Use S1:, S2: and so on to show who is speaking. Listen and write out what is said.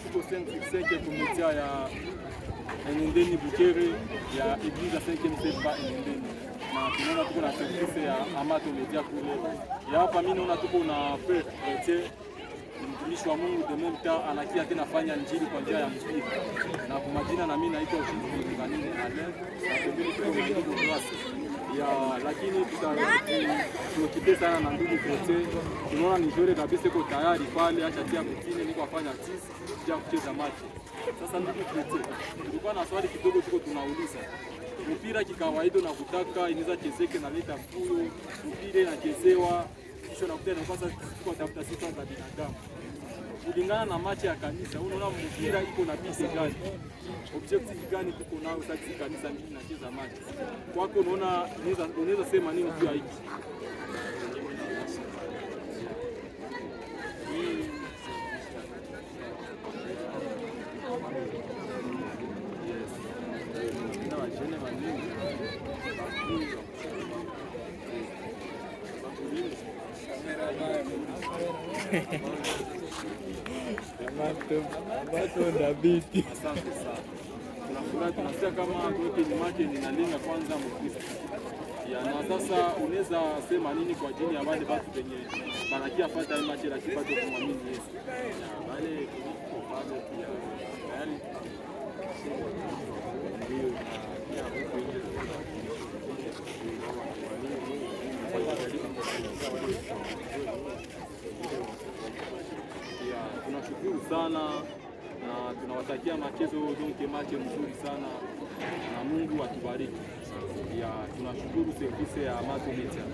S1: tuko 5 komitia ya Enendeni Bukere ya Eglise ya 5e Sepa Enendeni, na tunaona tuko na service ya Amato Media kule ya hapa. Mimi naona tuko na Frère mtumishi wa Mungu de même temps anakia tena fanya injili kwa njia ya muziki, na kwa majina na mimi naitwa Kanini Alain, na pembeni tuko na ndugu Grace ya, lakini tukipe sana na ndugu Kote. Tunaona ni jore kabisa iko tayari pale, acha tia kutine niko afanya tisi kuja kucheza machi. Sasa ndugu Kote, tulikuwa na swali kidogo tuko tunauliza. Mpira kikawaida na kutaka inaweza chezeke na leta fuyo, mpira inachezewa kisha nakuta inapasa kwa tafuta sifa za binadamu. Kulingana na machi ya kanisa, unaona mpira iko na bise gani? Objective gani tuko nao sasa kanisa nini inacheza machi? Kwako unaona unaweza sema nini juu ya hiki? Asante sana. Tunafurahi tunasikia kama kote ni maji ninalenga kwanza Mkristo. Na sasa unaweza sema nini kwa ajili ya wale watu wenye barakia pata ile maji la kipato kumwamini Yesu? Wale kwa bado pia tayari ndio pia huko nje tunashukuru sana na tunawatakia machezo donke mache mzuri sana na Mungu atubariki. Tunashukuru service ya Amato Media.